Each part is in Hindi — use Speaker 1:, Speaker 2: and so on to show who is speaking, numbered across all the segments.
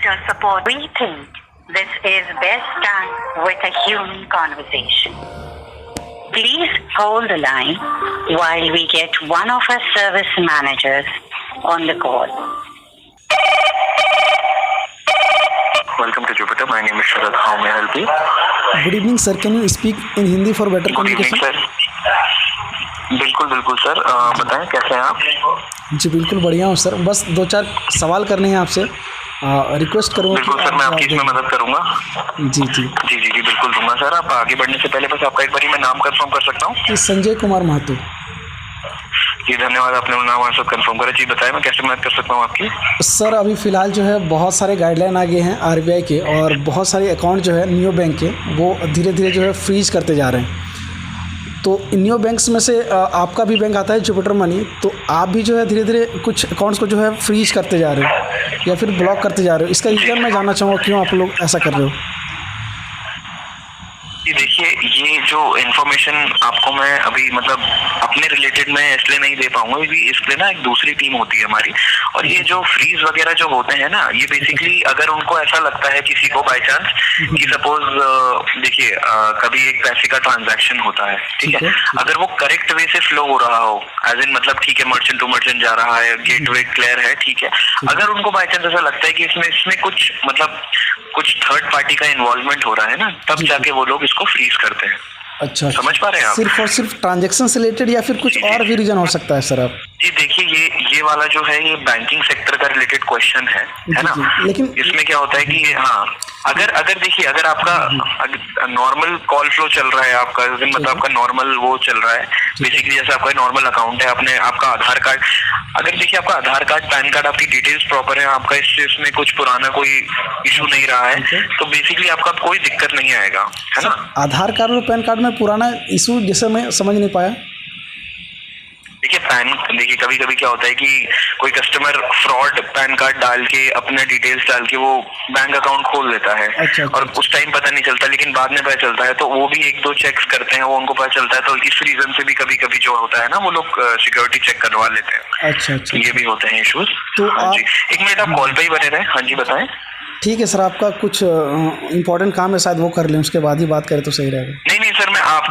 Speaker 1: your support. We think this is best done with a human conversation. Please hold the line while we get one of our service managers on the call.
Speaker 2: Welcome to Jupiter. My name is Sharad. How may I help you?
Speaker 3: Good evening, sir. Can you speak in Hindi for better
Speaker 2: Good evening,
Speaker 3: communication?
Speaker 2: sir. बिल्कुल सर, बताएं कैसे हैं आप?
Speaker 3: जी बिल्कुल बढ़िया हूँ सर। बस 2-4 सवाल करने हैं आपसे। रिक्वेस्ट करूँगा
Speaker 2: बिल्कुल सर, मैं आपकी इसमें मदद करूंगा।
Speaker 3: जी जी
Speaker 2: जी बिल्कुल दूंगा सर। आप आगे बढ़ने से पहले बस आपका एक बारी मैं नाम कंफर्म कर सकता हूँ?
Speaker 3: जी संजय कुमार महतो।
Speaker 2: जी धन्यवाद, आपने नाम आंसर कंफर्म करा। जी बताएं मैं कैसे मदद कर सकता हूँ आपकी?
Speaker 3: सर अभी फ़िलहाल जो है बहुत सारे गाइडलाइन आ गए हैं आरबीआई के, और बहुत सारे अकाउंट जो है नियो बैंक के वो धीरे धीरे जो है फ्रीज करते जा रहे हैं। तो नियो बैंक्स में से आपका भी बैंक आता है जुपिटर मनी, तो आप भी जो है धीरे धीरे कुछ अकाउंट्स को जो है फ्रीज करते जा रहे हो या फिर ब्लॉक करते जा रहे हो। इसका रीज़न मैं जानना चाहूँगा क्यों आप लोग ऐसा कर रहे हो।
Speaker 2: जी देखिए, ये जो इन्फॉर्मेशन आपको मैं अभी मतलब अपने रिलेटेड मैं इसलिए नहीं दे पाऊंगा क्योंकि इसलिए ना एक दूसरी टीम होती है हमारी, और ये जो फ्रीज वगैरह जो होते हैं ना, ये बेसिकली अगर उनको ऐसा लगता है किसी को बाय चांस कि सपोज देखिए कभी एक पैसे का ट्रांजैक्शन होता है, ठीक है, अगर वो करेक्ट वे से फ्लो हो रहा हो, एज इन मतलब ठीक है मर्चेंट टू मर्चेंट जा रहा है, गेटवे क्लियर है, ठीक है, अगर उनको बाय चांस ऐसा लगता है कि इसमें कुछ मतलब कुछ थर्ड पार्टी का इन्वॉल्वमेंट हो रहा है ना, तब जाके वो लोग इसको फ्रीज करते हैं।
Speaker 3: अच्छा,
Speaker 2: समझ पा रहे हैं आप?
Speaker 3: सिर्फ और सिर्फ ट्रांजैक्शन से रिलेटेड या फिर कुछ और भी रीजन हो सकता है सर? आप
Speaker 2: जी देखिए, ये वाला जो है ये बैंकिंग सेक्टर का रिलेटेड क्वेश्चन है ना।
Speaker 3: लेकिन
Speaker 2: इसमें क्या होता है कि हाँ, अगर देखिए अगर आपका नॉर्मल कॉल फ्लो चल रहा है, आपका मतलब आपका नॉर्मल वो चल रहा है, बेसिकली जैसे आपका नॉर्मल अकाउंट है, आपका आधार कार्ड, अगर देखिए आपका आधार कार्ड पैन कार्ड आपकी डिटेल्स प्रॉपर है, आपका इसमें कुछ पुराना कोई इशू नहीं रहा है, तो बेसिकली आपका कोई दिक्कत नहीं आएगा, है ना।
Speaker 3: आधार कार्ड और पैन कार्ड में पुराना इशू जैसे मैं समझ नहीं पाया।
Speaker 2: देखिए कभी कभी क्या होता है कि कोई कस्टमर फ्रॉड पैन कार्ड डाल के अपने डिटेल्स डाल के वो बैंक अकाउंट खोल लेता है।
Speaker 3: अच्छा।
Speaker 2: और उस टाइम पता नहीं चलता, लेकिन बाद में पता चलता है, तो वो भी 1-2 चेक्स करते हैं, वो उनको पता चलता है, तो इस रीजन से भी कभी कभी जो होता है ना वो लोग सिक्योरिटी चेक करवा लेते हैं।
Speaker 3: अच्छा,
Speaker 2: ये भी होते हैं इशूज।
Speaker 3: तो
Speaker 2: हाँ जी, एक मिनट आप कॉल पे ही बने रहे। हाँ जी बताएं।
Speaker 3: ठीक है सर, आपका कुछ इम्पोर्टेंट काम है शायद, वो कर लें, उसके बाद ही बात करें तो सही रहेगा।
Speaker 2: नहीं सर, मैं आप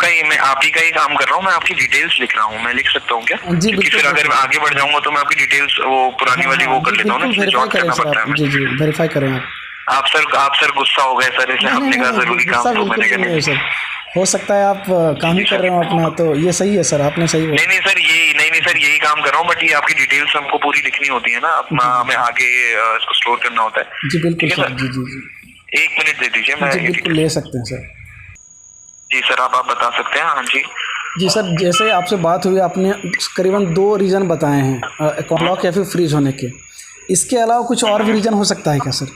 Speaker 2: ही का ही काम कर रहा हूँ, मैं आपकी डिटेल्स लिख रहा हूँ, मैं लिख सकता हूँ क्या?
Speaker 3: जी बिल्कुल।
Speaker 2: फिर अगर आगे बढ़ जाऊंगा तो मैं आपकी डिटेल्स वो पुरानी वाली वो कर लेता हूँ ना,
Speaker 3: वेरीफाई करें सर आप। जी वेरीफाई करें
Speaker 2: आप सर गुस्सा हो गए सर, इसलिए आपने कहा जरूरी काम तो मैंने कहा नहीं सर।
Speaker 3: हो सकता है आप काम ही कर रहे हो अपना, तो ये सही है सर, आपने सही बोला।
Speaker 2: नहीं सर, यही काम कर रहा हूँ, बट ये आपकी डिटेल्स हमको पूरी लिखनी होती है ना, अपना हमें आगे इसको स्टोर करना होता है।
Speaker 3: जी बिल्कुल सर। जी
Speaker 2: 1 मिनट दे दीजिए, मैं
Speaker 3: बिल्कुल ले सकते हैं सर।
Speaker 2: जी सर, आप बता सकते हैं। हाँ जी
Speaker 3: सर, जैसे आपसे बात हुई, आपने करीबन 2 रीज़न बताए हैं अकाउंट लॉक या फिर फ्रीज होने के। इसके अलावा कुछ और भी रीज़न हो सकता है क्या सर?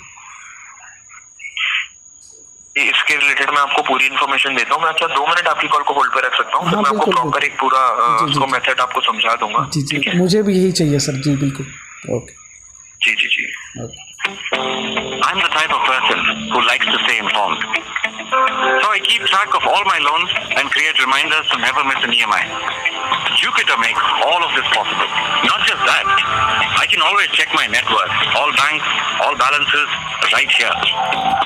Speaker 2: इसके रिलेटेड मैं आपको पूरी इन्फॉर्मेशन देता हूँ। मैं अच्छा 2 मिनट आपकी कॉल को होल्ड पे रख सकता हूँ?
Speaker 3: हाँ,
Speaker 2: तो मैं आपको प्रॉपर एक पूरा उसको मेथड आपको समझा दूंगा।
Speaker 3: जी मुझे भी यही चाहिए सर। जी बिल्कुल। ओके।
Speaker 2: जी I'm the type of person who likes to stay informed. So I keep track of all my loans and create reminders to never miss an EMI. Jupiter makes all of this possible. Not just that, I can always check my net worth, all banks, all balances, right here.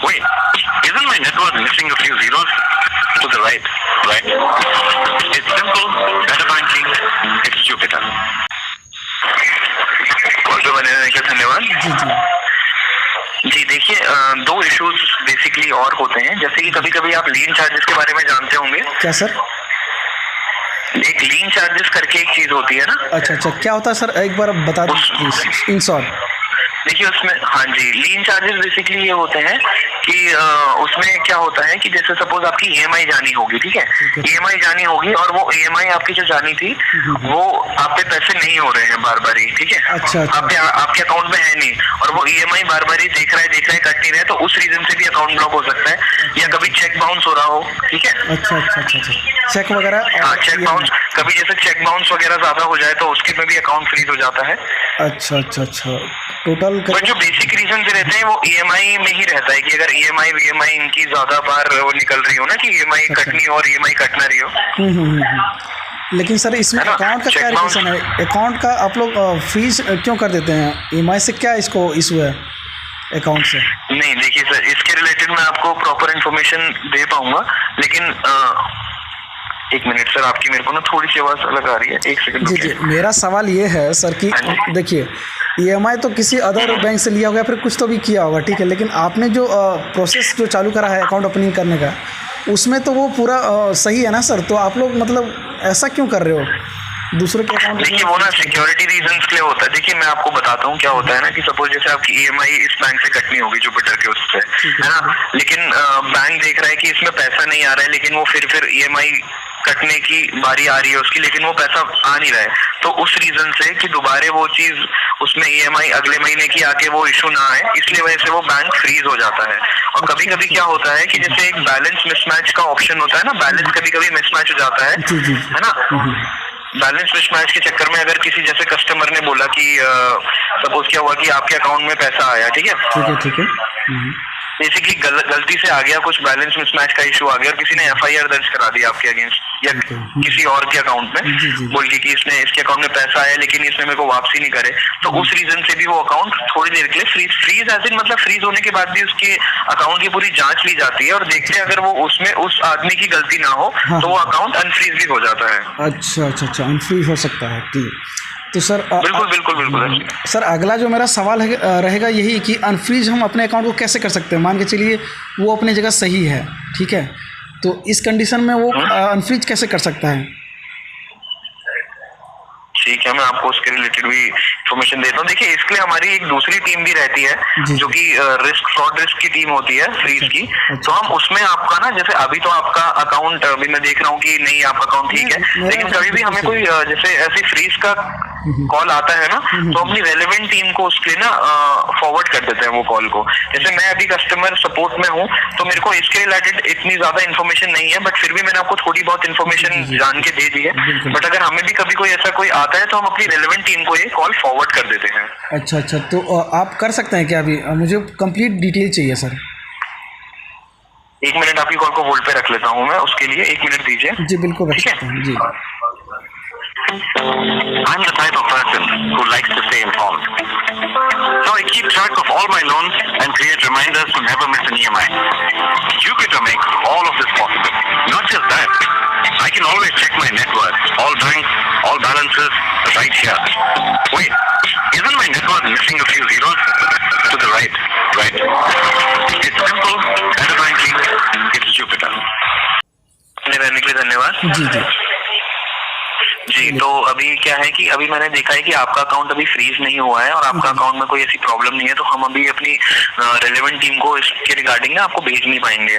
Speaker 2: Wait, isn't my net worth missing a few zeros? To the right. It's simple, better banking, it's Jupiter. Call पे बने रहने के धन्यवाद। जी देखिए, 2 इश्यूज बेसिकली और होते हैं, जैसे कि कभी कभी आप लीन चार्जेस के बारे में जानते होंगे।
Speaker 3: क्या सर?
Speaker 2: एक लीन चार्जेस करके एक चीज होती है ना।
Speaker 3: अच्छा, क्या होता है सर, एक बार बता दो प्लीज इन शॉर्ट।
Speaker 2: देखिए उसमें, हाँ जी, लीन चार्जेस बेसिकली ये होते हैं कि उसमें क्या होता है कि जैसे सपोज आपकी EMI जानी होगी, ठीक है, EMI जानी होगी, और वो EMI आपकी जो जानी थी वो आप पे पैसे नहीं हो रहे हैं बार ही, ठीक है।
Speaker 3: अच्छा।
Speaker 2: आपके अकाउंट में है नहीं, और वो EMI बार ही देख रहा है कट नहीं रहा है, तो उस रीजन से भी अकाउंट ब्लॉक हो सकता है, या कभी चेक बाउंस हो रहा हो, ठीक है।
Speaker 3: अच्छा, चेक वगैरह।
Speaker 2: हाँ, चेक बाउंस, कभी जैसे चेक बाउंस वगैरह ज्यादा हो जाए तो उसके में भी अकाउंट फ्रीज हो जाता है।
Speaker 3: अच्छा। टोटल
Speaker 2: बट जो बेसिक रीजन रहते हैं वो EMI में ही रहता है कि अगर EMI VMI इनकी ज्यादा बार वो निकल रही हो ना, कि EMI कटनी और EMI कट ना रही हो।
Speaker 3: लेकिन सर इसमें अकाउंट का क्या रिलेशन है? अकाउंट का आप लोग फ्रीज क्यों कर देते हैं? EMI से क्या इसको इशू है? अकाउंट से?
Speaker 2: नहीं देखिए सर, इसके रिलेटेड मैं आपको प्रॉपर इन्फॉर्मेशन दे पाऊंगा, लेकिन एक मिनट सर, आपकी मेरे को ना थोड़ी सी आवाज़ अलग आ रही है, एक सेकंड।
Speaker 3: जी जी, मेरा सवाल ये है सर कि देखिए EMI तो किसी अदर बैंक से लिया होगा, फिर कुछ तो भी किया होगा, ठीक है, लेकिन आपने जो प्रोसेस जो चालू करा है अकाउंट ओपनिंग करने का, उसमें तो वो पूरा सही है ना सर? तो आप लोग मतलब ऐसा क्यों कर रहे हो दूसरे के अकाउंट?
Speaker 2: देखिए वो ना सिक्योरिटी रीजंस के लिए होता है। देखिए मैं आपको बताता हूँ क्या होता है ना, कि सपोज जैसे आपकी EMI इस बैंक से कटनी होगी जुपिटर के उससे, है ना, लेकिन बैंक देख रहा है कि इसमें पैसा नहीं आ रहा है, लेकिन वो फिर EMI कटने की बारी आ रही है उसकी, लेकिन वो पैसा आ नहीं रहा है, तो उस रीजन से कि दोबारा वो चीज उसमें EMI अगले महीने की आके वो इशू ना आए, इसलिए वजह से वो बैंक फ्रीज हो जाता है। और कभी कभी क्या होता है कि जैसे एक बैलेंस मिसमैच का ऑप्शन होता है ना, बैलेंस कभी कभी मिसमैच हो जाता है ना, बैलेंस मिसमैच के चक्कर में अगर किसी जैसे कस्टमर ने बोला कि सपोज क्या हुआ कि आपके अकाउंट में पैसा आया, ठीक है,
Speaker 3: ठीक है,
Speaker 2: बेसिकली गलती से आ गया, कुछ बैलेंस मिसमैच का इशू आ गया और किसी ने FIR दर्ज करा दिया आपके अगेंस्ट या किसी और के अकाउंट में, बोल के कि इसके अकाउंट में पैसा आया लेकिन इसने मेरे को वापसी नहीं करे, तो उस रीजन से भी वो अकाउंट थोड़ी देर के लिए फ्रीज एज इन मतलब फ्रीज होने के बाद भी उसके अकाउंट की पूरी जांच ली जाती है और देखते हैं अगर वो उसमें उस आदमी की गलती ना हो तो वो अकाउंट अनफ्रीज भी हो जाता है।
Speaker 3: अच्छा, अनफ्रीज हो सकता है, ठीक। तो सर
Speaker 2: बिल्कुल
Speaker 3: सर, अगला जो मेरा सवाल है रहेगा यही कि अनफ्रीज हम अपने अकाउंट को कैसे कर सकते हैं? मान के चलिए वो अपनी जगह सही है, ठीक है, तो इस कंडीशन में वो अनफ्रीज कैसे कर सकता है?
Speaker 2: ठीक है, मैं आपको उसके रिलेटेड भी इन्फॉर्मेशन देता हूँ। देखिए इसके लिए हमारी एक दूसरी टीम भी रहती है जो कि फ्रॉड रिस्क की टीम होती है फ्रीज की। तो हम उसमें आपका ना, जैसे अभी तो आपका अकाउंट अभी मैं देख रहा हूँ कि नहीं आपका अकाउंट ठीक है, लेकिन कभी भी हमें कोई जैसे ऐसी फ्रीज का कॉल आता है ना, तो अपनी रेलेवेंट टीम को उसके ना फॉरवर्ड कर देते हैं वो कॉल को। जैसे मैं अभी कस्टमर सपोर्ट में हूँ तो मेरे को इसके रिलेटेड इतनी ज्यादा इन्फॉर्मेशन नहीं है, बट फिर भी मैंने आपको थोड़ी बहुत इन्फॉर्मेशन जान के दे दी है। बट अगर हमें भी कभी कोई ऐसा कोई आता है तो हम अपनी रेलेवेंट टीम को ये कॉल फॉरवर्ड कर देते हैं।
Speaker 3: अच्छा, तो आप कर सकते हैं क्या? अभी मुझे कंप्लीट डिटेल चाहिए सर।
Speaker 2: एक मिनट आपकी कॉल को होल्ड पे रख लेता हूँ मैं, उसके लिए 1 मिनट दीजिए।
Speaker 3: जी बिल्कुल रख सकते हैं जी।
Speaker 2: I'm the type of person who likes to stay informed. So I keep track of all my loans and create reminders to never miss an EMI. Jupiter makes all of this possible. Not just that, I can always check my net worth, all banks, all balances, right here. Wait, isn't my net worth missing a few zeros? To the right, right? It's simple, better banking, it's Jupiter. रहने के लिए धन्यवाद। जी, तो अभी क्या है कि अभी मैंने देखा है कि आपका अकाउंट अभी फ्रीज नहीं हुआ है और आपका अकाउंट में कोई ऐसी प्रॉब्लम नहीं है, तो हम अभी अपनी रेलेवेंट टीम को इसके रिगार्डिंग ना आपको भेज नहीं पाएंगे,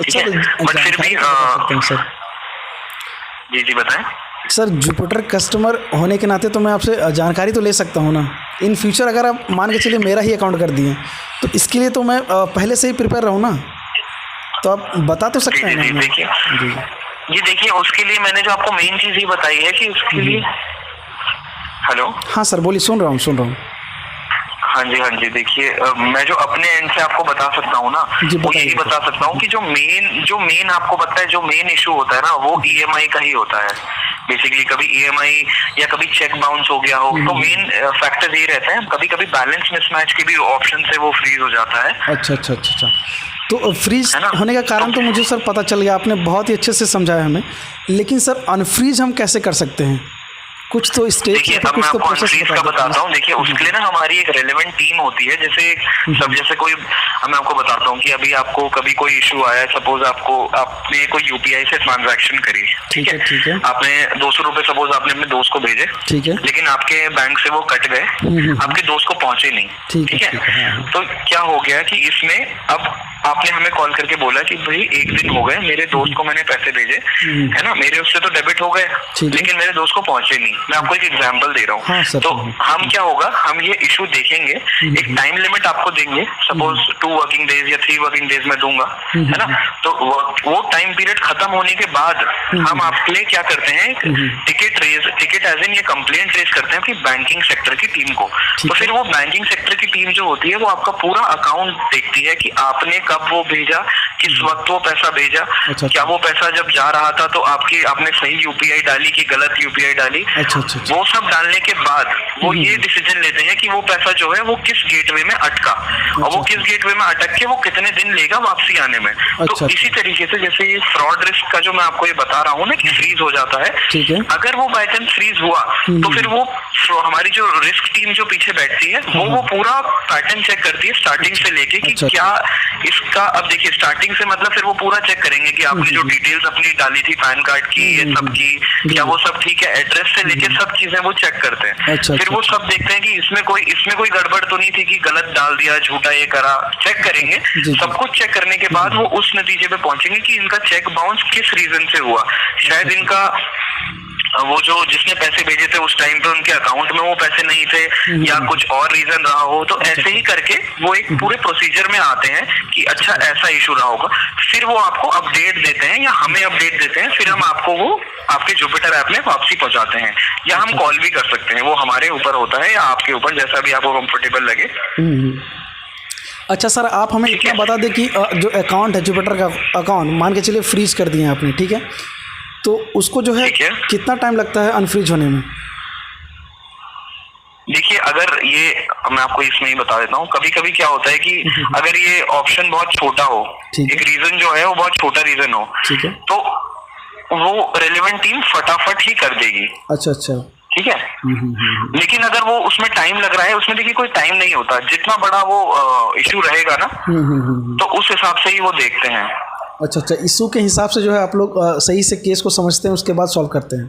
Speaker 2: ठीक है, बट फिर भी जी बताएं
Speaker 3: सर। जुपिटर कस्टमर होने के नाते तो मैं आपसे जानकारी तो ले सकता हूँ ना। इन फ्यूचर अगर आप मान के चलिए मेरा ही अकाउंट कर दिए तो इसके लिए तो मैं पहले से ही प्रिपेयर रहूँ ना, तो आप बता तो सकते हैं ना?
Speaker 2: जी देखिए, उसके लिए मैंने जो आपको मेन चीज ये बताई है कि उसके लिए हेलो। हाँ
Speaker 3: सर बोलिए, सुन रहा हूँ।
Speaker 2: हाँ जी, देखिए मैं जो अपने एंड से आपको बता सकता हूँ ना, वो यही बता सकता हूँ कि जो मेन आपको पता है, जो मेन इशू होता है ना वो EMI का ही होता है। बेसिकली कभी EMI या कभी चेक बाउंस हो गया हो, तो मेन फैक्टर ये रहता है। कभी कभी बैलेंस मिसमैच के भी ऑप्शन से वो फ्रीज हो जाता है।
Speaker 3: अच्छा। तो फ्रीज होने का कारण तो मुझे सर पता चल गया, आपने बहुत ही अच्छे से समझाया हमें, लेकिन सर अनफ्रीज हम कैसे कर सकते हैं? कुछ तो स्टेप,
Speaker 2: देखिए अब मैं आपको अनफ्रीज का बताता हूँ। देखिए उसके लिए ना हमारी एक रेलेवेंट टीम होती है। जैसे कोई मैं आपको बताता हूँ कि अभी आपको कभी कोई इशू आया है, सपोज आपने कोई UPI से ट्रांजैक्शन करी, ठीक है, आपने 200 रुपए सपोज आपने अपने दोस्त को भेजे, ठीक है, लेकिन आपके बैंक से वो कट गए, आपके दोस्त को पहुंचे नहीं, ठीक है, तो क्या हो गया कि इसमें अब आपने हमें कॉल करके बोला कि भाई 1 दिन हो गए, मेरे दोस्त को मैंने पैसे भेजे, है ना, मेरे उससे तो डेबिट हो गए, लेकिन मेरे दोस्त को पहुंचे नहीं। मैं आपको एक एग्जांपल दे रहा हूँ। हाँ, तो हम क्या होगा, हम ये इशू देखेंगे, एक टाइम लिमिट आपको देंगे, सपोज 2 वर्किंग डेज या 3 वर्किंग डेज में दूंगा, है ना, तो वो टाइम पीरियड खत्म होने के बाद हम आपके लिए क्या करते हैं, टिकट एज इन ये कंप्लेंट रेज करते हैं कि बैंकिंग सेक्टर की टीम को। तो फिर वो बैंकिंग सेक्टर की टीम जो होती है वो आपका पूरा अकाउंट देखती है कि आपने कब वो भेजा, किस वक्त वो पैसा भेजा,
Speaker 3: अच्छा।
Speaker 2: क्या वो पैसा जब जा रहा था तो आपने सही यूपीआई डाली कि गलत यूपीआई डाली।
Speaker 3: अच्छा।
Speaker 2: वो सब डालने के बाद वो ये डिसीजन लेते हैं कि वो पैसा जो है वो किस गेटवे में अटका और वो किस गेटवे में अटक के वो कितने दिन लेगा वापसी आने में। तो इसी तरीके से जैसे ये फ्रॉड रिस्क का जो मैं आपको ये बता रहा हूँ ना कि फ्रीज हो जाता है,
Speaker 3: ठीक है।
Speaker 2: अगर वो बाय चांस फ्रीज हुआ तो फिर वो हमारी जो रिस्क टीम जो पीछे बैठती है वो पूरा पैटर्न चेक करती है स्टार्टिंग से लेके कि क्या इसका, अब देखिए स्टार्टिंग से मतलब फिर वो पूरा चेक करेंगे कि आपने जो डिटेल्स अपनी डाली थी पैन कार्ड की ये सब की क्या वो सब ठीक है, एड्रेस से लेके सब चीजें वो चेक करते हैं। फिर वो सब देखते हैं कि इसमें कोई गड़बड़ तो नहीं थी कि गलत डाल दिया, झूठा ये करा, चेक करेंगे। सब कुछ चेक करने के बाद वो उस नतीजे पे पहुंचेंगे कि इनका चेक बाउंस किस रीजन से हुआ। शायद इनका वो जो जिसने पैसे भेजे थे उस टाइम पे उनके अकाउंट में वो पैसे नहीं थे या कुछ और रीजन रहा हो, तो ऐसे ही करके वो एक पूरे प्रोसीजर में आते हैं कि अच्छा ऐसा इशू रहा होगा। फिर वो आपको अपडेट देते हैं या हमें अपडेट देते हैं, फिर हम आपको वो आपके जुपिटर ऐप में वापसी पहुंचाते हैं या हम कॉल भी कर सकते हैं। वो हमारे ऊपर होता है या आपके ऊपर, जैसा भी आपको कंफर्टेबल लगे।
Speaker 3: अच्छा सर, आप हमें इतना बता दें कि जो अकाउंट है जुपिटर का अकाउंट मान के चलिए फ्रीज कर दिए आपने, ठीक है, तो उसको जो है कितना टाइम लगता है अनफ्रीज होने में?
Speaker 2: देखिए अगर ये मैं आपको इसमें ही बता देता हूँ, कभी कभी क्या होता है कि अगर ये ऑप्शन बहुत छोटा हो, एक रीजन जो है वो बहुत छोटा रीजन हो,
Speaker 3: ठीक है,
Speaker 2: तो वो रेलेवेंट टीम फटाफट ही कर देगी।
Speaker 3: अच्छा,
Speaker 2: ठीक है। लेकिन अगर वो उसमें टाइम लग रहा है, उसमें देखिए कोई टाइम नहीं होता, जितना बड़ा वो इशू रहेगा ना तो उस हिसाब से ही वो देखते हैं।
Speaker 3: अच्छा, इशू के हिसाब से जो है आप लोग सही से केस को समझते हैं, उसके बाद सॉल्व करते हैं।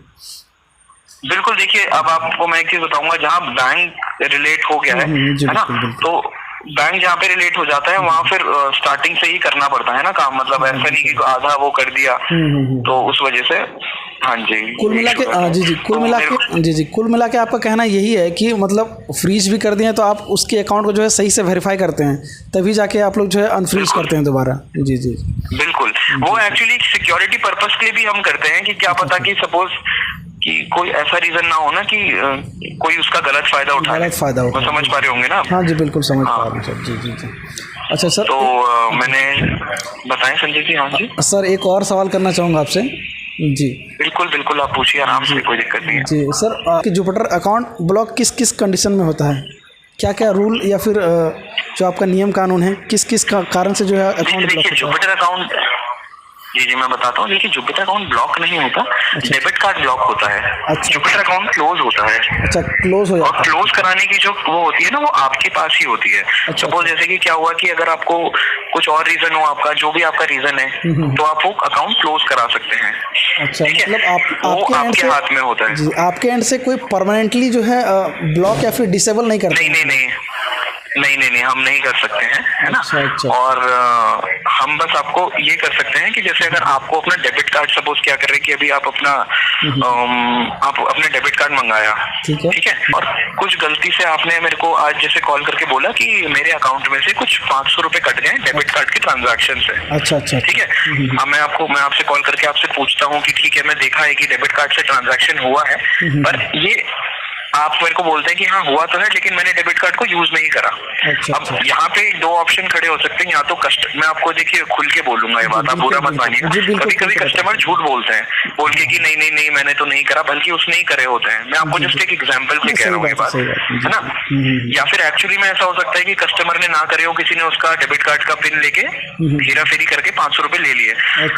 Speaker 2: बिल्कुल। देखिए अब आपको मैं एक चीज बताऊंगा, जहाँ बैंक रिलेट हो गया है ना, तो बैंक जहाँ पे रिलेट हो जाता है वहाँ फिर स्टार्टिंग से ही करना पड़ता है ना काम, मतलब ऐसा नहीं कि आधा वो कर दिया तो उस वजह से। हाँ जी,
Speaker 3: कुल मिला के कुल मिला के आपका कहना यही है कि मतलब फ्रीज भी कर दिए तो आप उसके अकाउंट को जो है सही से वेरीफाई करते हैं, तभी जाके आप लोग जो है अनफ्रीज करते हैं दोबारा। जी
Speaker 2: बिल्कुल। वो एक्चुअली सिक्योरिटी पर्पस के लिए भी हम करते हैं कि क्या पता कि सपोज कि कोई ऐसा रीजन ना हो ना कि कोई उसका गलत फायदा उठाए। समझ पा रहे होंगे ना?
Speaker 3: हाँ जी, बिल्कुल समझ पा रहे हैं सर। जी। अच्छा सर,
Speaker 2: तो मैंने बताएं संजय जी। हाँ जी
Speaker 3: सर, एक और सवाल करना चाहूँगा आपसे। जी
Speaker 2: बिल्कुल आप पूछिए आराम से, कोई दिक्कत नहीं है।
Speaker 3: जी सर, आपके जुपिटर अकाउंट ब्लॉक किस किस कंडीशन में होता है? क्या रूल या फिर जो आपका नियम कानून है, किस कारण से जो है अकाउंट ब्लॉक?
Speaker 2: जुपिटर अकाउंट, जी मैं बताता हूँ। देखिए जुपिटर अकाउंट ब्लॉक नहीं होता, डेबिट कार्ड ब्लॉक होता है। अच्छा। जुपिटर अकाउंट क्लोज होता है। अच्छा, क्लोज हो जाता है। और क्लोज कराने की जो वो होती है ना, वो आपके पास ही होती है। सपोज जैसे कि क्या हुआ कि अगर आपको कुछ और रीजन हो, आपका जो भी आपका रीजन है, तो आप वो अकाउंट क्लोज करा सकते हैं। अच्छा, मतलब आपके हाथ में होता है।
Speaker 3: जी, आपके एंड से कोई परमानेंटली जो है ब्लॉक या फिर डिसेबल नहीं करता?
Speaker 2: नहीं, हम नहीं कर सकते हैं, है ना। अच्छा। और हम बस आपको ये कर सकते हैं कि जैसे अगर आपको अपना डेबिट कार्ड, सपोज क्या कर रहे हैं कि अभी आप अपना आपने डेबिट कार्ड मंगाया, ठीक है, और कुछ गलती से आपने मेरे को आज जैसे कॉल करके बोला कि मेरे अकाउंट में से कुछ 500 रुपए कट गए डेबिट कार्ड के ट्रांजैक्शन से। अच्छा, ठीक है। अब मैं आपसे कॉल करके आपसे पूछता हूँ कि ठीक है, मैं देखा है कि डेबिट कार्ड से ट्रांजैक्शन हुआ है, पर ये आप मेरे को बोलते हैं कि हाँ हुआ तो है, लेकिन मैंने डेबिट कार्ड को यूज नहीं करा। अब यहाँ पे दो ऑप्शन खड़े हो सकते हैं, या तो मैं आपको देखिए खुल के बोलूंगा ये बात, आप बुरा मत मानिएगा। कभी कस्टमर झूठ बोलते हैं बोल के कि नहीं मैंने तो नहीं करा, बल्कि उसने ही करे होते हैं। मैं आपको जस्ट एक एग्जांपल से कह रहा हूँ ये बात, है ना। या फिर एक्चुअली में ऐसा हो सकता है कि कस्टमर ने ना करे हो, किसी ने उसका डेबिट कार्ड का पिन लेके हेरा फेरी करके 500 रुपए ले लिए।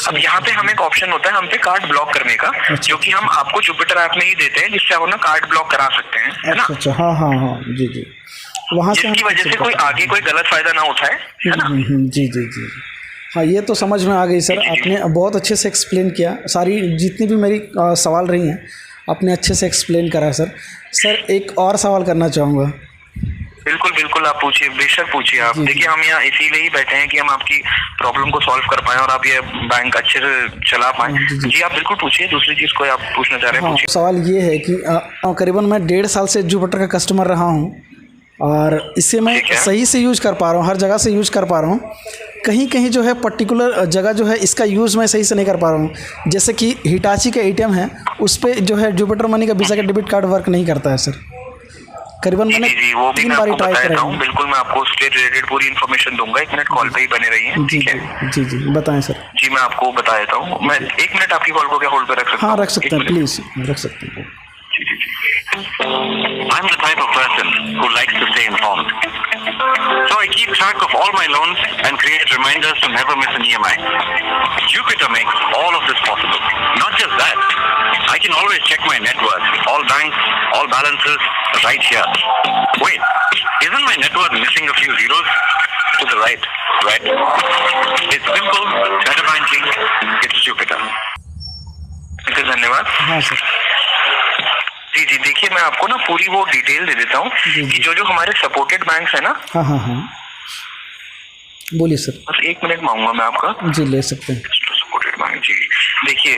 Speaker 2: अब यहाँ पे हमें एक ऑप्शन होता है हम पे कार्ड ब्लॉक करने का, जो कि हम आपको जुपिटर ऐप में ही देते हैं, जिससे आप अपना कार्ड ब्लॉक करा सकते हैं, है ना। अच्छा, हाँ, जी। वहाँ से जिसकी वजह से कोई आगे कोई गलत फायदा ना उठाए, है ना। जी। हाँ, ये तो समझ में आ गई सर। आपने बहुत अच्छे से एक्सप्लेन किया, सारी जितनी भी मेरी सवाल रही हैं आपने अच्छे से एक्सप्लेन करा सर। एक और सवाल करना चाहूँगा। बिल्कुल आप पूछिए, बेशक पूछिए आप। देखिए हम यहाँ इसीलिए ही बैठे हैं कि हम आपकी प्रॉब्लम को सॉल्व कर पाएं और आप ये बैंक अच्छे से चला पाएं। जी आप बिल्कुल पूछिए, दूसरी चीज़ कोई आप पूछना चाह रहे हैं? हाँ, सवाल ये है कि करीबन मैं 1.5 साल से जुपिटर का कस्टमर रहा हूँ और इसे मैं सही से यूज़ कर पा रहा हूँ, हर जगह से यूज़ कर पा रहा हूँ। कहीं जो है पर्टिकुलर जगह जो है इसका यूज़ मैं सही से नहीं कर पा रहा हूँ। जैसे कि हिटाची का ATM है, उस पर जो है जुपिटर मनी का वीज़ा का डेबिट कार्ड वर्क नहीं करता है सर।
Speaker 3: करीबन मैंने
Speaker 2: जी, वो भी
Speaker 3: 3
Speaker 2: मैं
Speaker 3: बार
Speaker 2: आपको
Speaker 3: ट्राई
Speaker 2: बताता
Speaker 3: करा
Speaker 2: हूँ। बिल्कुल मैं आपको उसके रिलेटेड पूरी इन्फॉर्मेशन दूंगा। 1 मिनट कॉल पे ही बने रहिए,
Speaker 3: जी
Speaker 2: ठीक है?
Speaker 3: जी जी बताएं सर।
Speaker 2: जी मैं आपको बता देता हूँ। मैं 1 मिनट आपकी कॉल को क्या होल्ड पे रख सकता हूँ?
Speaker 3: हाँ रख सकते हैं, प्लीज रख सकते हैं।
Speaker 2: I'm the type of person who likes to stay informed. So I keep track of all my loans and create reminders to never miss an EMI. Jupiter makes all of this possible. Not just that, I can always check my net worth, all banks, all balances, right here. Wait, isn't my net worth missing a few zeros? To the right, right? It's simple, better banking, it's Jupiter. धन्यवाद।
Speaker 3: हाँ सर।
Speaker 2: जी जी, देखिए मैं आपको ना पूरी वो डिटेल दे देता हूँ कि जो जो हमारे सपोर्टेड बैंक्स है ना।
Speaker 3: हाँ हाँ हाँ बोलिए सर।
Speaker 2: बस 1 मिनट मांगूंगा मैं आपका।
Speaker 3: जी ले सकते हैं।
Speaker 2: सपोर्टेड बैंक जी, देखिए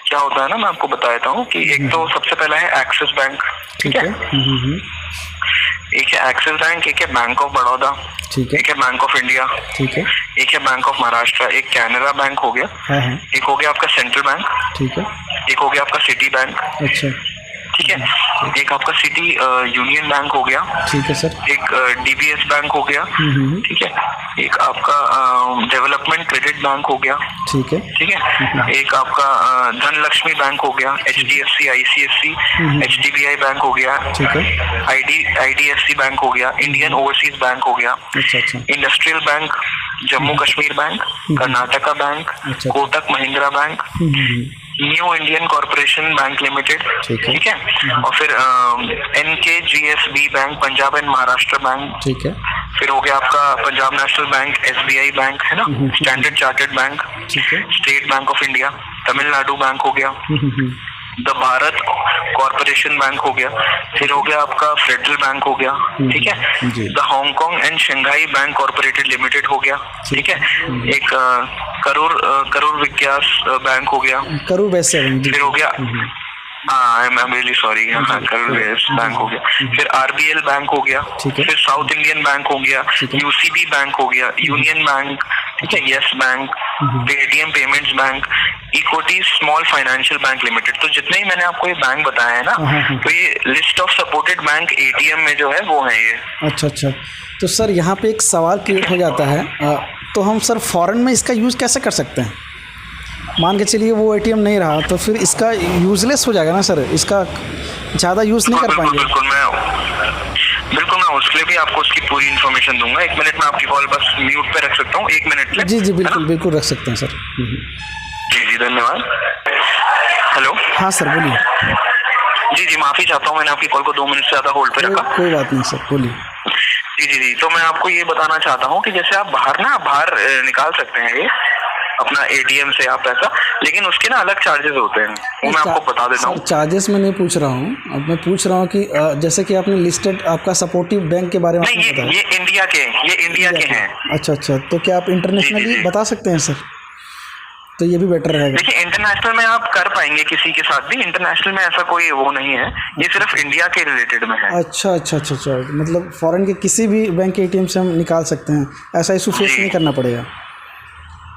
Speaker 2: क्या होता है ना, मैं आपको बता देता हूँ कि एक तो सबसे पहला है एक्सिस बैंक, ठीक है? एक है एक्सिस बैंक, एक है बैंक ऑफ बड़ौदा,
Speaker 3: ठीक है,
Speaker 2: एक है बैंक ऑफ इंडिया, ठीक है, एक है बैंक ऑफ महाराष्ट्र, एक कैनरा बैंक हो गया, एक हो गया आपका सेंट्रल बैंक, ठीक है, एक हो गया आपका सिटी बैंक, अच्छा ठीक है, एक आपका सिटी यूनियन बैंक हो गया, ठीक है सर, एक डीबीएस बैंक हो गया, ठीक है, एक आपका डेवलपमेंट क्रेडिट बैंक हो गया, ठीक है, ठीक है, एक आपका धनलक्ष्मी बैंक हो गया, HDFC, ICICI, HDBI बैंक हो गया, ठीक है, IDFC बैंक हो गया, इंडियन ओवरसीज बैंक हो गया, industrial bank, Jammu Kashmir bank, Karnataka bank, Kotak Mahindra bank, new Indian corporation bank limited, ठीक है, और फिर NKGSB bank, Punjab and Maharashtra bank, ठीक है, फिर हो गया आपका Punjab national bank, SBI bank है ना, स्टैंडर्ड चार्टर्ड बैंक, ठीक है, state bank of India, Tamil Nadu bank हो गया, द भारत कॉर्पोरेशन बैंक हो गया, फिर हो गया आपका फेडरल बैंक हो गया, ठीक है, the Hong Kong and Shanghai bank corporated limited हो गया, ठीक है, एक करूर विकास बैंक हो गया, करूर वैसे फिर हो गया, I am really sorry, Karur bank हो गया, फिर RBL बैंक हो गया, फिर साउथ इंडियन बैंक हो गया, UCB बैंक हो गया, यूनियन बैंक, ठीक है, yes bank, Paytm payments bank, equity small financial bank limited. तो जितने ही मैंने आपको ये बैंक बताया है ना, तो ये list of supported bank ATM में जो है वो है ये। अच्छा अच्छा, तो सर यहाँ पे एक सवाल क्रिएट हो जाता है, तो हम सर फॉरेन में इसका यूज़ कैसे कर सकते हैं? मान के चलिए वो ATM नहीं रहा तो फिर इसका यूजलेस हो जाएगा ना सर, इसका ज़्यादा यूज़ नहीं कर पाएंगे। बिल्कुल मैं उसके लिए भी आपको उसकी पूरी इन्फॉर्मेशन दूंगा। 1 मिनट में आपकी कॉल बस म्यूट पे रख सकता हूँ, 1 मिनट में। जी जी बिल्कुल बिल्कुल रख सकते हैं सर। जी जी धन्यवाद। हेलो हाँ सर बोलिए। जी जी माफ़ी चाहता हूँ, मैंने आपकी कॉल को 2 मिनट से ज़्यादा होल्ड पे रखा। कोई बात नहीं सर बोलिए। जी जी जी, तो मैं आपको ये बताना चाहता हूँ कि जैसे आप बाहर निकाल सकते हैं ये अपना ATM से आप पैसा, लेकिन उसके ना अलग चार्जेस होते हैं, वो मैं आपको बता देता हूँ। चार्जेस मैं नहीं पूछ रहा हूँ, अब मैं पूछ रहा हूँ कि जैसे कि आपने लिस्टेड आपका सपोर्टिव बैंक के बारे में नहीं, ये इंडिया के हैं। अच्छा अच्छा, तो क्या आप इंटरनेशनली बता सकते हैं सर? तो ये भी बेटर रहेगा। देखिए इंटरनेशनल में आप कर पाएंगे किसी के साथ भी, इंटरनेशनल में ऐसा कोई वो नहीं है, ये सिर्फ इंडिया के रिलेटेड में है। अच्छा अच्छा अच्छा अच्छा, मतलब फॉरेन के किसी भी बैंक के ATM से हम निकाल सकते हैं, ऐसा इशू फेस नहीं करना पड़ेगा?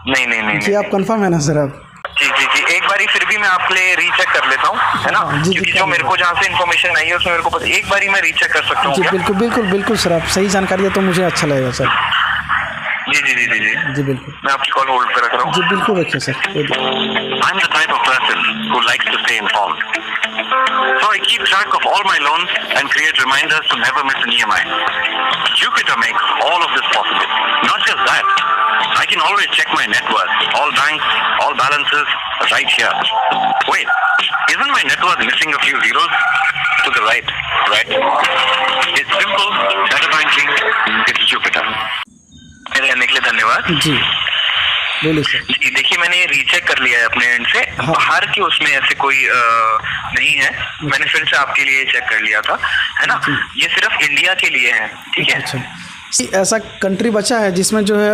Speaker 2: नहीं जी, आप कंफर्म है ना सर? आप जी जी जी, एक बारी फिर भी मैं आपके लिए रीचेक कर लेता हूँ, है ना, क्योंकि जो मेरे को जहाँ से इन्फॉर्मेशन आई है उसमें मेरे को पता, एक बारी मैं रीचेक कर सकता हूँ। जी बिल्कुल बिल्कुल बिल्कुल सर, आप सही जानकारी है तो मुझे अच्छा लगेगा सर। जी जी जी जी जी जी बिल्कुल, मैं आपकी कॉल होल्ड पे रख रहा हूँ। जी बिल्कुल रखिए sir. I am the type of person who likes to stay informed, so I keep track of all my loans and create reminders to never miss an EMI. Jupiter makes all of this possible. Not just that, I can always check my net worth, all banks, all balances, right here. Wait, isn't my net worth missing a few zeros? To the right, right? It's simple, better banking, it's Jupiter. मेरे आने के लिए धन्यवाद। जी बोलिए सर। जी देखिए मैंने रीचेक कर लिया है अपने एंड से, बाहर की उसमें ऐसे कोई नहीं है, मैंने फिर से आपके लिए चेक कर लिया था, है ना, ये सिर्फ इंडिया के लिए है, ठीक है। अच्छा, ऐसा कंट्री बचा है जिसमें जो है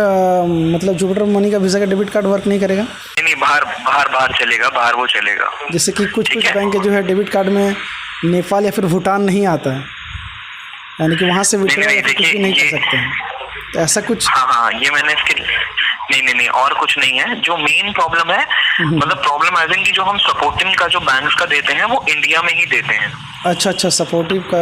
Speaker 2: मतलब जुपिटर मनी का वीजा का डेबिट कार्ड वर्क नहीं करेगा? नहीं, बाहर चलेगा, बाहर वो चलेगा। जैसे कि कुछ बैंक जो है डेबिट कार्ड में नेपाल या फिर भूटान नहीं आता है, यानी कि वहाँ से विड्रॉ नहीं कर सकते हैं, तो ऐसा कुछ? हाँ, ये मैंने इसके नहीं और कुछ नहीं है। जो मेन प्रॉब्लम है, मतलब प्रॉब्लम एज इन की जो हम सपोर्टिंग का जो बैंक्स का देते हैं वो इंडिया में ही देते हैं। अच्छा अच्छा, सपोर्टिव का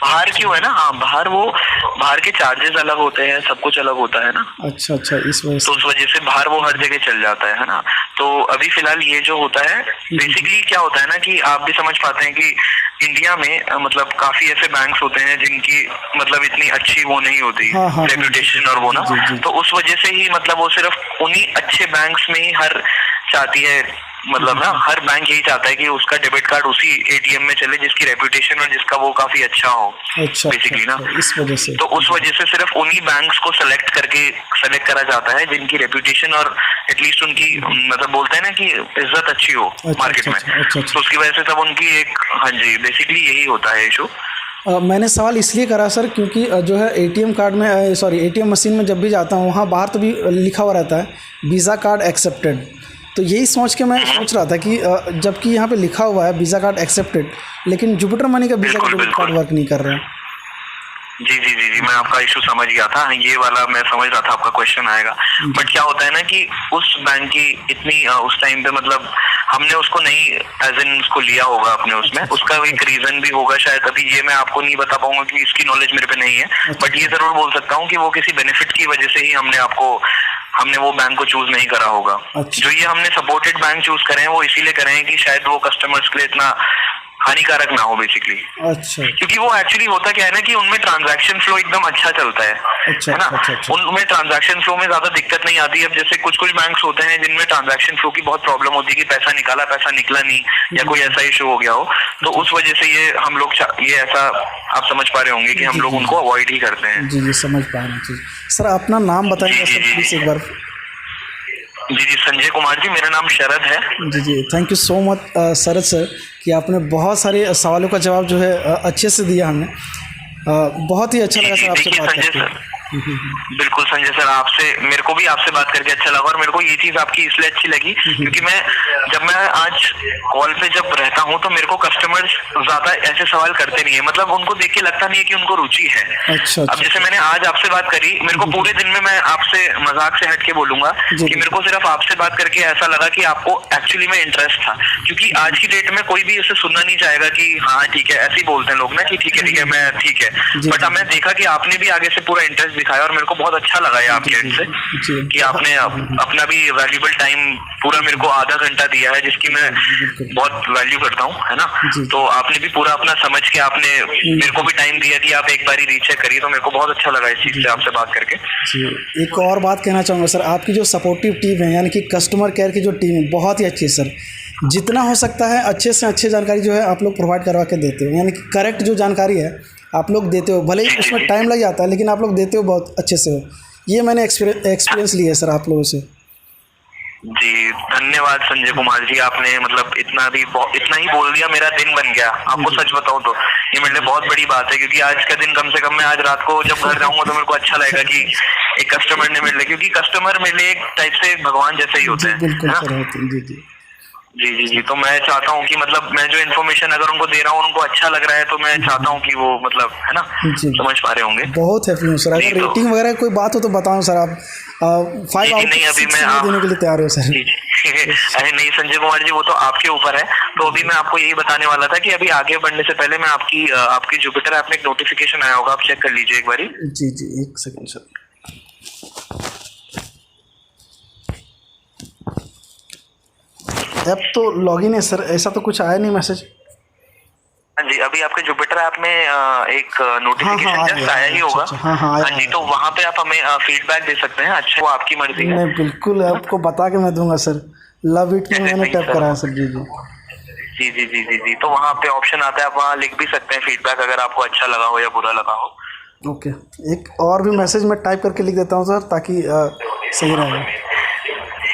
Speaker 2: बाहर क्यों है ना, हाँ बाहर के चार्जेस अलग होते हैं, सब कुछ अलग होता है ना।
Speaker 3: अच्छा अच्छा, इस वजह
Speaker 2: तो
Speaker 3: से।
Speaker 2: उस वजह से बाहर वो हर जगह चल जाता है ना। तो अभी फिलहाल ये जो होता है बेसिकली क्या होता है ना कि आप भी समझ पाते हैं कि इंडिया में मतलब काफी ऐसे बैंक्स होते हैं जिनकी मतलब इतनी अच्छी वो नहीं होती
Speaker 3: हाँ,
Speaker 2: रेपुटेशन और वो ना।
Speaker 3: जी।
Speaker 2: तो उस वजह से ही मतलब वो सिर्फ उन्हीं अच्छे बैंक्स में ही हर चाहती है, मतलब ना हर बैंक यही चाहता है कि उसका डेबिट कार्ड उसी एटीएम में चले जिसकी रेपुटेशन और जिसका वो काफी अच्छा हो
Speaker 3: अच्छा
Speaker 2: बेसिकली ना।
Speaker 3: इस वजह से।
Speaker 2: तो उस वजह से सिर्फ उन्हीं बैंक्स को सेलेक्ट करा जाता है जिनकी रेपुटेशन और एटलीस्ट उनकी मतलब बोलते हैं ना कि इज्जत अच्छी हो मार्केट में।
Speaker 3: अच्छा।
Speaker 2: तो उसकी वजह से तब उनकी एक, हाँ जी, बेसिकली यही होता है इशू।
Speaker 3: मैंने सवाल इसलिए करा सर क्योंकि जो है एटीएम कार्ड में एटीएम मशीन में जब भी जाता हूँ वहाँ बाहर तो भी लिखा हुआ रहता है वीज़ा कार्ड एक्सेप्टेड। तो यही सोच के मैं सोच रहा था कि जबकि यहाँ पे लिखा हुआ है वीज़ा कार्ड एक्सेप्टेड, लेकिन जुपिटर मनी का वीज़ा कार्ड वर्क नहीं कर रहा है।
Speaker 2: जी, मैं आपका इशू समझ गया था, ये वाला मैं समझ रहा था आपका क्वेश्चन आएगा। बट क्या होता है ना कि उस बैंक की इतनी उस टाइम पे मतलब हमने उसको नहीं एज इन उसको लिया होगा अपने उसमें, उसका एक रीजन भी होगा शायद। अभी ये मैं आपको नहीं बता पाऊंगा कि इसकी नॉलेज मेरे पे नहीं है, बट ये जरूर बोल सकता हूँ कि वो किसी बेनिफिट की वजह से ही हमने वो बैंक को चूज नहीं करा होगा। जो ये हमने सपोर्टेड बैंक चूज करे हैं वो इसीलिए करे हैं कि शायद वो कस्टमर्स के लिए इतना हानिकारक ना हो बेसिकली।
Speaker 3: अच्छा।
Speaker 2: क्योंकि वो एक्चुअली होता क्या है ना कि उनमें ट्रांजैक्शन फ्लो एकदम अच्छा चलता है,
Speaker 3: अच्छा,
Speaker 2: है ना।
Speaker 3: अच्छा।
Speaker 2: उनमें ट्रांजैक्शन फ्लो में ज्यादा दिक्कत नहीं आती। अब जैसे कुछ बैंक्स होते हैं जिनमें ट्रांजैक्शन फ्लो की बहुत प्रॉब्लम होती है कि पैसा निकाला पैसा निकला नहीं या कोई ऐसा इशू हो गया हो। तो उस वजह से ये हम लोग ये ऐसा आप समझ पा रहे होंगे कि हम लोग उनको अवॉइड ही करते हैं।
Speaker 3: जी समझ पा रहे हैं। सर अपना नाम बताइए सर प्लीज एक बार।
Speaker 2: जी संजय कुमार जी, मेरा नाम शरद है।
Speaker 3: जी thank you so much Sharad sir कि आपने बहुत सारे सवालों का जवाब जो है अच्छे से दिया हमें। बहुत ही अच्छा लगा सर आपसे बात करके।
Speaker 2: बिल्कुल संजय सर, मेरे को भी आपसे बात करके अच्छा लगा। और मेरे को ये चीज आपकी इसलिए अच्छी लगी क्योंकि जब मैं आज कॉल पे जब रहता हूँ तो मेरे को कस्टमर्स ज्यादा ऐसे सवाल करते नहीं है, मतलब उनको देख के लगता नहीं है कि उनको रुचि है।
Speaker 3: अच्छा।
Speaker 2: अब जैसे मैंने आज आपसे बात करी, मेरे को पूरे दिन में मैं आपसे मजाक से हट के बोलूंगा कि मेरे को सिर्फ आपसे बात करके ऐसा लगा कि आपको एक्चुअली में इंटरेस्ट था। क्योंकि आज की डेट में कोई भी इसे सुनना नहीं चाहेगा कि हाँ ठीक है, ऐसे ही बोलते हैं लोग ना कि ठीक है मैं ठीक है। बट मैं देखा कि आपने भी आगे से पूरा इंटरेस्ट दिखाया और मेरे को बहुत अच्छा लगा ये आपके एंड से कि आपने अपना भी वैल्यूएबल टाइम पूरा मेरे को आधा घंटा दिया है, जिसकी मैं बहुत वैल्यू करता हूँ, है ना। तो आपने भी पूरा अपना समझ के आपने मेरे को भी टाइम दिया कि आप एक बार ही रीचेक करिए। तो मेरे को बहुत अच्छा लगा इस चीज से आपसे बात करके।
Speaker 3: जी एक और बात कहना चाहूँगा सर, आपकी जो सपोर्टिव टीम है यानी कि कस्टमर केयर की जो टीम है बहुत ही अच्छी है सर। जितना हो सकता है अच्छे से अच्छी जानकारी जो है आप लोग प्रोवाइड करवा के देते हो, यानी कि करेक्ट जो जानकारी है आप लोग देते हो। भले ही उसमें टाइम लग जाता है लेकिन आप लोग देते हो बहुत अच्छे से हो। ये मैंने एक्सपीरियंस लिया है सर आप लोगों से।
Speaker 2: जी धन्यवाद संजय कुमार जी, आपने मतलब इतना ही बोल दिया, मेरा दिन बन गया। आपको सच बताऊं तो ये मेरे लिए बहुत बड़ी बात है क्योंकि आज का दिन कम से कम मैं आज रात को जब घर जाऊंगा तो मेरे को अच्छा लगेगा कि एक कस्टमर ने मिल लिया, क्योंकि कस्टमर मेरे लिए एक टाइप से भगवान जैसे ही होते हैं।
Speaker 3: बिल्कुल।
Speaker 2: जी। तो मैं चाहता हूँ कि मतलब मैं जो इन्फॉर्मेशन अगर उनको दे रहा हूँ उनको अच्छा लग रहा है तो मैं चाहता हूँ कि वो मतलब है ना समझ पा रहे होंगे।
Speaker 3: बहुत हैप्पी हूँ सर। अगर रेटिंग वगैरह कोई बात हो तो बताओ सर। आप 5 आउट ऑफ 6 देने के लिए तैयार हो सर।
Speaker 2: अरे नहीं संजय कुमार जी, वो तो आपके ऊपर है। तो अभी मैं आपको यही बताने वाला था कि अभी आगे बढ़ने से पहले मैं आपकी जुपिटर ऐप में एक नोटिफिकेशन आया होगा, आप चेक कर लीजिए एक बारी।
Speaker 3: जी एक सेकंड सर। ऐप तो लॉगिन है सर, ऐसा तो कुछ आया नहीं मैसेज।
Speaker 2: हाँ जी, अभी आपके जुपिटर ऐप में एक नोटिफिकेशन जस्ट आया ही होगा। हाँ जी, तो वहाँ पे आप हमें फीडबैक दे सकते हैं। अच्छा, वो आपकी मर्जी है।
Speaker 3: नहीं बिल्कुल आपको बता के मैं दूंगा सर। लव इट में मैंने टैप करा है सर। जी।
Speaker 2: तो वहाँ पे ऑप्शन आता है, आप वहाँ लिख भी सकते हैं फीडबैक अगर आपको अच्छा लगा हो या बुरा लगा हो।
Speaker 3: ओके, एक और भी मैसेज मैं टाइप करके लिख देता हूँ सर ताकि सही रहेगा।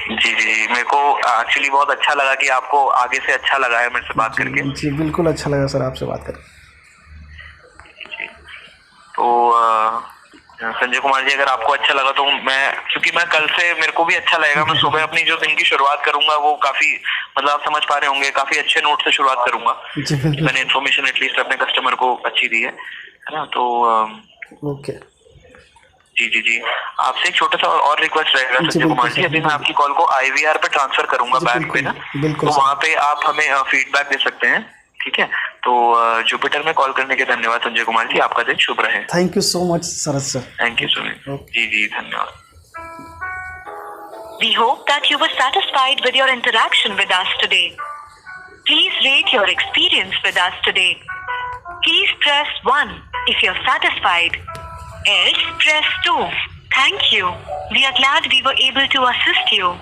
Speaker 2: जी मेरे को एक्चुअली बहुत अच्छा लगा कि आपको आगे से अच्छा लगा है मेरे से बात करके।
Speaker 3: जी बिल्कुल अच्छा लगा सर आपसे बात करके।
Speaker 2: तो संजय कुमार जी, अगर आपको अच्छा लगा तो क्योंकि मैं कल से मेरे को भी अच्छा लगेगा। मैं सुबह अपनी जो दिन की शुरुआत करूंगा वो काफी मतलब आप समझ पा रहे होंगे काफी अच्छे नोट से शुरुआत करूंगा। मैंने इन्फॉर्मेशन एटलीस्ट अपने कस्टमर को अच्छी दी है ना। तो
Speaker 3: ओके
Speaker 2: जी आपसे एक छोटा सा और रिक्वेस्ट रहेगा संजय कुमार जी। अभी मैं आपकी कॉल को IVR पे ट्रांसफर करूंगा बैंक पे ना, तो वहाँ पे आप हमें फीडबैक दे सकते हैं, ठीक है। तो जुपिटर में कॉल करने के धन्यवाद संजय कुमार जी, आपका दिन शुभ रहे।
Speaker 3: Thank you so much Sharad sir.
Speaker 2: Thank you Sunil ji, जी धन्यवाद।
Speaker 1: We hope that you were satisfied with your interaction with us today. Please rate your experience with us today. Please press 1 if you're satisfied. Else press 2. Thank you. We are glad we were able to assist you.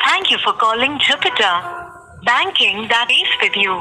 Speaker 1: Thank you for calling Jupiter. Banking that is with you.